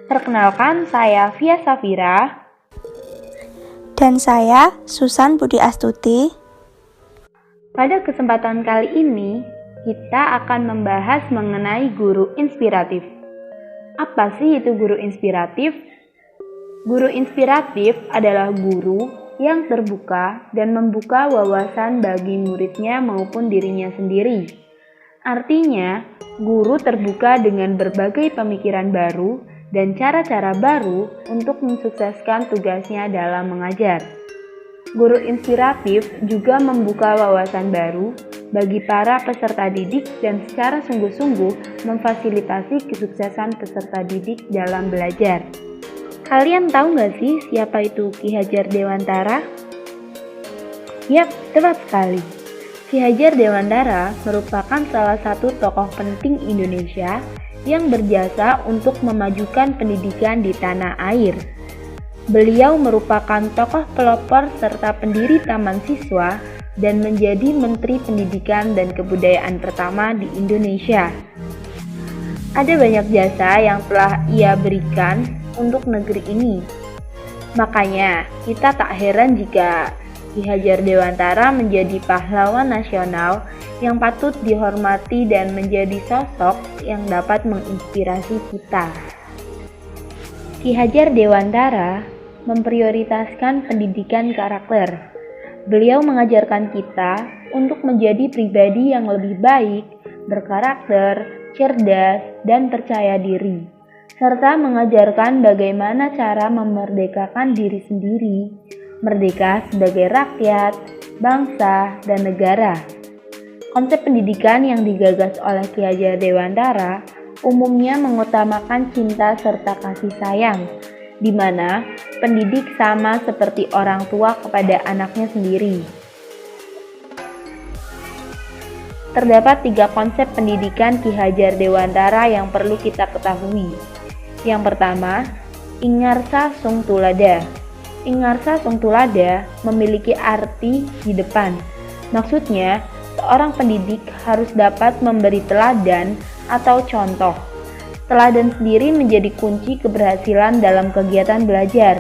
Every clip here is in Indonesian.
Perkenalkan, saya Via Safira. Dan saya, Susan Budi Astuti. Pada kesempatan kali ini, kita akan membahas mengenai guru inspiratif. Apa sih itu guru inspiratif? Guru inspiratif adalah guru yang terbuka dan membuka wawasan bagi muridnya maupun dirinya sendiri. Artinya, guru terbuka dengan berbagai pemikiran baru dan cara-cara baru untuk mensukseskan tugasnya dalam mengajar. Guru inspiratif juga membuka wawasan baru bagi para peserta didik dan secara sungguh-sungguh memfasilitasi kesuksesan peserta didik dalam belajar. Kalian tahu nggak sih siapa itu Ki Hajar Dewantara? Yap, tepat sekali. Ki Hajar Dewantara merupakan salah satu tokoh penting Indonesia yang berjasa untuk memajukan pendidikan di tanah air. Beliau merupakan tokoh pelopor serta pendiri Taman Siswa dan menjadi Menteri Pendidikan dan Kebudayaan pertama di Indonesia. Ada banyak jasa yang telah ia berikan untuk negeri ini. Makanya, kita tak heran jika Ki Hajar Dewantara menjadi pahlawan nasional yang patut dihormati dan menjadi sosok yang dapat menginspirasi kita. Ki Hajar Dewantara memprioritaskan pendidikan karakter. Beliau mengajarkan kita untuk menjadi pribadi yang lebih baik, berkarakter, cerdas, dan percaya diri, serta mengajarkan bagaimana cara memerdekakan diri sendiri, merdeka sebagai rakyat, bangsa, dan negara. Konsep pendidikan yang digagas oleh Ki Hajar Dewantara umumnya mengutamakan cinta serta kasih sayang, di mana pendidik sama seperti orang tua kepada anaknya sendiri. Terdapat 3 konsep pendidikan Ki Hajar Dewantara yang perlu kita ketahui. Yang pertama, Ingarsa Sung Tulada. Ingarsa Sung Tulada memiliki arti di depan. Maksudnya, seorang pendidik harus dapat memberi teladan atau contoh. Teladan sendiri menjadi kunci keberhasilan dalam kegiatan belajar,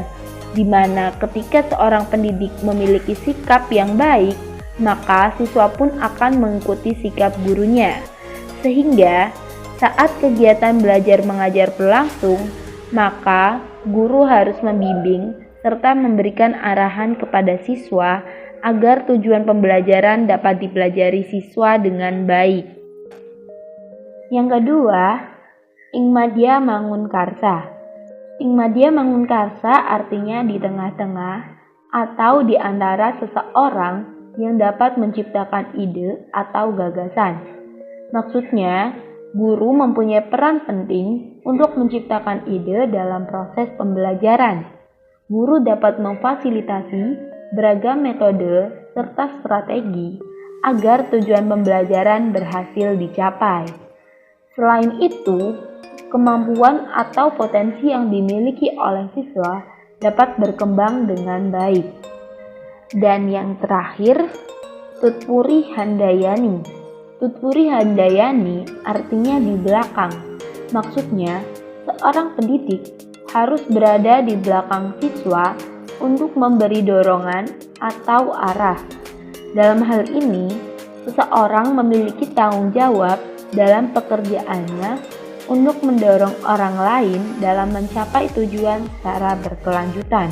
di mana ketika seorang pendidik memiliki sikap yang baik, maka siswa pun akan mengikuti sikap gurunya. Sehingga saat kegiatan belajar mengajar berlangsung, maka guru harus membimbing serta memberikan arahan kepada siswa agar tujuan pembelajaran dapat dipelajari siswa dengan baik. Yang kedua, Ingmadya Mangunkarsa. Ingmadya Mangunkarsa artinya di tengah-tengah atau di antara seseorang yang dapat menciptakan ide atau gagasan. Maksudnya, guru mempunyai peran penting untuk menciptakan ide dalam proses pembelajaran. Guru dapat memfasilitasi beragam metode serta strategi agar tujuan pembelajaran berhasil dicapai. Selain itu, kemampuan atau potensi yang dimiliki oleh siswa dapat berkembang dengan baik. Dan yang terakhir, Tutpuri Handayani. Tutpuri Handayani artinya di belakang. Maksudnya, seorang pendidik harus berada di belakang siswa untuk memberi dorongan atau arah. Dalam hal ini, seseorang memiliki tanggung jawab dalam pekerjaannya untuk mendorong orang lain dalam mencapai tujuan secara berkelanjutan.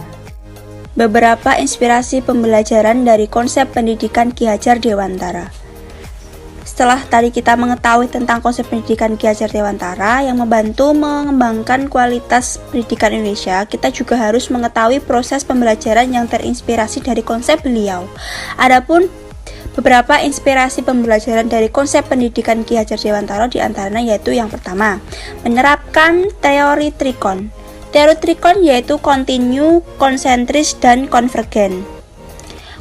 Beberapa inspirasi pembelajaran dari konsep pendidikan Ki Hajar Dewantara. Setelah tadi kita mengetahui tentang konsep pendidikan Ki Hajar Dewantara yang membantu mengembangkan kualitas pendidikan Indonesia, kita juga harus mengetahui proses pembelajaran yang terinspirasi dari konsep beliau. Adapun beberapa inspirasi pembelajaran dari konsep pendidikan Ki Hajar Dewantara diantaranya yaitu yang pertama, menerapkan teori trikon. Teori trikon yaitu kontinu, konsentris, dan konvergen.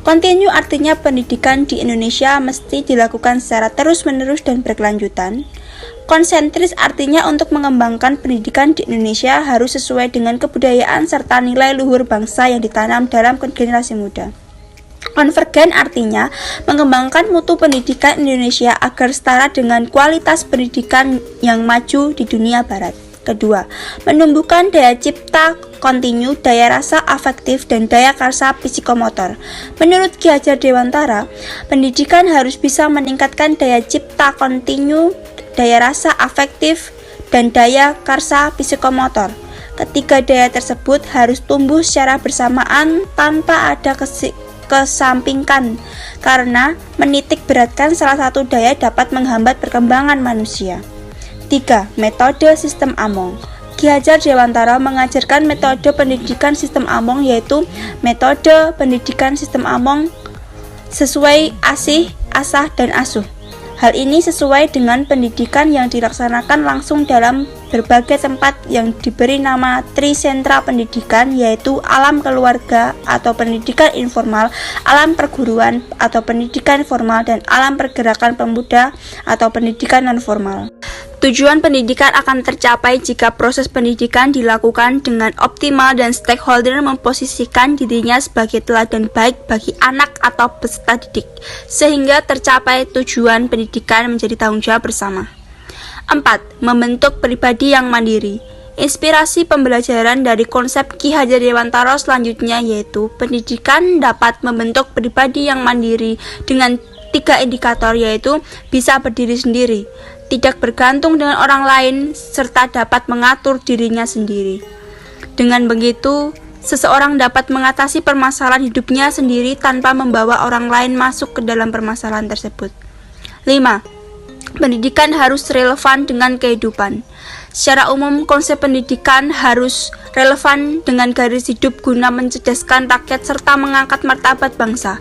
Kontinu artinya pendidikan di Indonesia mesti dilakukan secara terus-menerus dan berkelanjutan. Konsentris artinya untuk mengembangkan pendidikan di Indonesia harus sesuai dengan kebudayaan serta nilai luhur bangsa yang ditanam dalam generasi muda. Konvergen artinya mengembangkan mutu pendidikan Indonesia agar setara dengan kualitas pendidikan yang maju di dunia barat. Kedua, menumbuhkan daya cipta kontinu, daya rasa afektif, dan daya karsa psikomotor. Menurut Ki Hajar Dewantara, pendidikan harus bisa meningkatkan daya cipta kontinu, daya rasa afektif, dan daya karsa psikomotor. Ketiga daya tersebut harus tumbuh secara bersamaan tanpa ada kesampingkan, karena menitik beratkan salah satu daya dapat menghambat perkembangan manusia. 3. Metode sistem Among. Ki Hajar Dewantara mengajarkan metode pendidikan sistem Among, yaitu metode pendidikan sistem Among sesuai asih, asah, dan asuh. Hal ini sesuai dengan pendidikan yang dilaksanakan langsung dalam berbagai tempat yang diberi nama trisentra pendidikan, yaitu alam keluarga atau pendidikan informal, alam perguruan atau pendidikan formal, dan alam pergerakan pemuda atau pendidikan non-formal. Tujuan pendidikan akan tercapai jika proses pendidikan dilakukan dengan optimal dan stakeholder memposisikan dirinya sebagai teladan baik bagi anak atau peserta didik, sehingga tercapai tujuan pendidikan menjadi tanggung jawab bersama. 4. Membentuk pribadi yang mandiri. Inspirasi pembelajaran dari konsep Ki Hajar Dewantara selanjutnya yaitu pendidikan dapat membentuk pribadi yang mandiri dengan 3 indikator, yaitu bisa berdiri sendiri, tidak bergantung dengan orang lain, serta dapat mengatur dirinya sendiri. Dengan begitu, seseorang dapat mengatasi permasalahan hidupnya sendiri tanpa membawa orang lain masuk ke dalam permasalahan tersebut. 5. Pendidikan harus relevan dengan kehidupan. Secara umum, konsep pendidikan harus relevan dengan garis hidup guna mencerdaskan rakyat serta mengangkat martabat bangsa.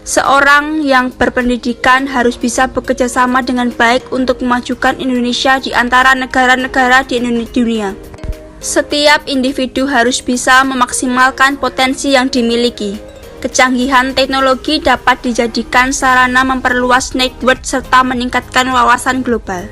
Seorang yang berpendidikan harus bisa bekerja sama dengan baik untuk memajukan Indonesia di antara negara-negara di dunia. Setiap individu harus bisa memaksimalkan potensi yang dimiliki. Kecanggihan teknologi dapat dijadikan sarana memperluas network serta meningkatkan wawasan global.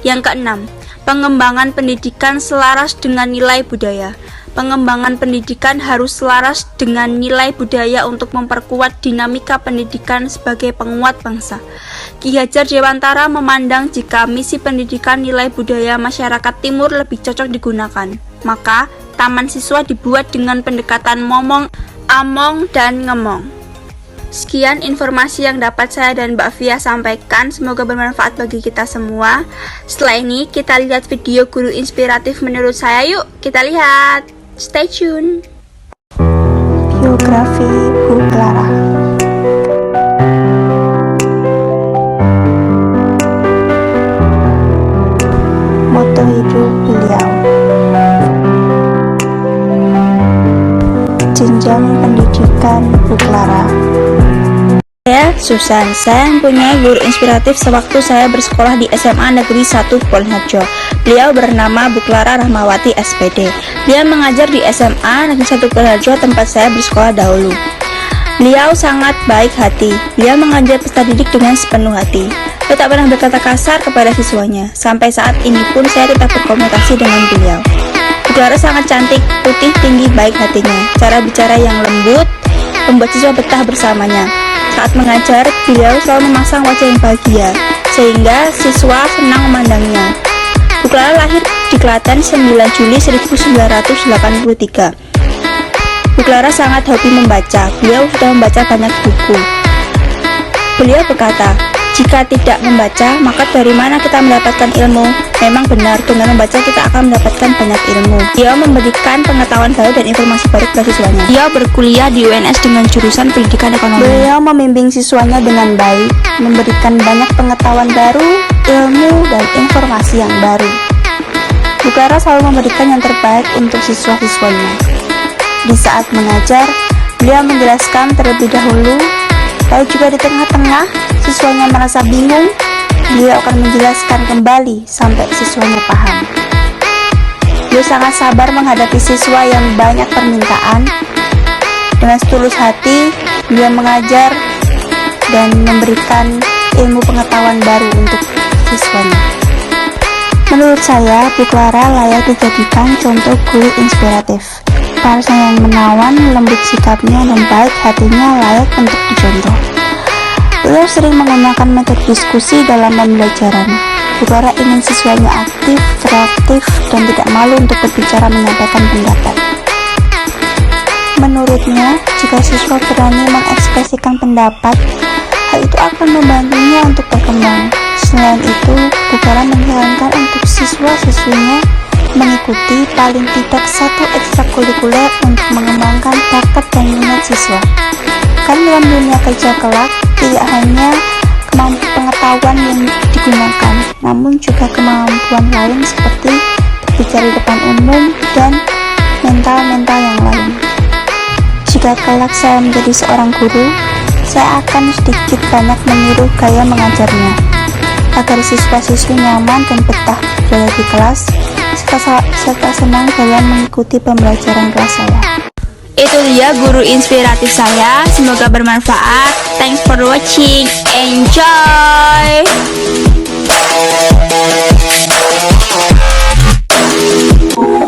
Yang keenam, pengembangan pendidikan selaras dengan nilai budaya. Pengembangan pendidikan harus selaras dengan nilai budaya untuk memperkuat dinamika pendidikan sebagai penguat bangsa. Ki Hajar Dewantara memandang jika misi pendidikan nilai budaya masyarakat timur lebih cocok digunakan, maka taman siswa dibuat dengan pendekatan momong, among, dan ngemong. Sekian informasi yang dapat saya dan Mbak Fia sampaikan, semoga bermanfaat bagi kita semua. Setelah ini kita lihat video guru inspiratif menurut saya, yuk kita lihat. Stay tune. Biografi Bu Clara. Moto hidup beliau. Jenjang pendidikan Bu Clara. Saya Susan, saya mempunyai guru inspiratif sewaktu saya bersekolah di SMA Negeri 1 Polharjo. Beliau bernama Bu Clara Rahmawati SPD. Beliau mengajar di SMA Negeri 1 Polharjo tempat saya bersekolah dahulu. Beliau sangat baik hati. Beliau mengajar peserta didik dengan sepenuh hati. Beliau tak pernah berkata kasar kepada siswanya. Sampai saat ini pun saya tetap berkomunikasi dengan beliau. Bu Clara sangat cantik, putih, tinggi, baik hatinya. Cara bicara yang lembut membuat siswa betah bersamanya. Saat mengajar, beliau selalu memasang wajah yang bahagia, sehingga siswa senang memandangnya. Bu Clara lahir di Klaten 9 Juli 1983. Bu Clara sangat hobi membaca. Beliau sudah membaca banyak buku. Beliau berkata, jika tidak membaca, maka dari mana kita mendapatkan ilmu? Memang benar, dengan membaca kita akan mendapatkan banyak ilmu. Dia memberikan pengetahuan baru dan informasi baru kepada siswanya. Dia berkuliah di UNS dengan jurusan pendidikan ekonomi. Beliau membimbing siswanya dengan baik, memberikan banyak pengetahuan baru, ilmu, dan informasi yang baru. Bu Clara selalu memberikan yang terbaik untuk siswa-siswanya. Di saat mengajar, beliau menjelaskan terlebih dahulu, lalu juga di tengah-tengah siswanya merasa bingung, beliau akan menjelaskan kembali sampai siswanya paham. Beliau sangat sabar menghadapi siswa yang banyak permintaan. Dengan setulus hati, beliau mengajar dan memberikan ilmu pengetahuan baru untuk siswanya. Menurut saya, Bu Clara layak dijadikan contoh guru inspiratif. Parasnya yang menawan, lembut sikapnya, dan baik hatinya layak untuk dicontoh. Beliau sering menggunakan metode diskusi dalam pembelajaran. Bu Clara ingin siswanya aktif, kreatif, dan tidak malu untuk berbicara menyampaikan pendapat. Menurutnya, jika siswa berani mengekspresikan pendapat, hal itu akan membantunya untuk berkembang. Selain itu, Bu Clara menyarankan untuk siswa-siswinya mengikuti paling tidak satu ekstrakurikuler untuk mengembangkan bakat dan minat siswa. Karena dalam dunia kerja kelak, tidak hanya kemampuan pengetahuan yang digunakan, namun juga kemampuan lain seperti berbicara di depan umum dan mental-mental yang lain. Jika kelak saya menjadi seorang guru, saya akan sedikit banyak meniru gaya mengajarnya, agar siswa-siswi nyaman dan betah berada di kelas, serta senang dalam mengikuti pembelajaran kelas saya. Itu dia guru inspiratif saya, semoga bermanfaat. Thanks for watching, enjoy!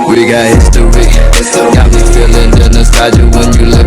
We got history, got me feeling the nostalgia when you look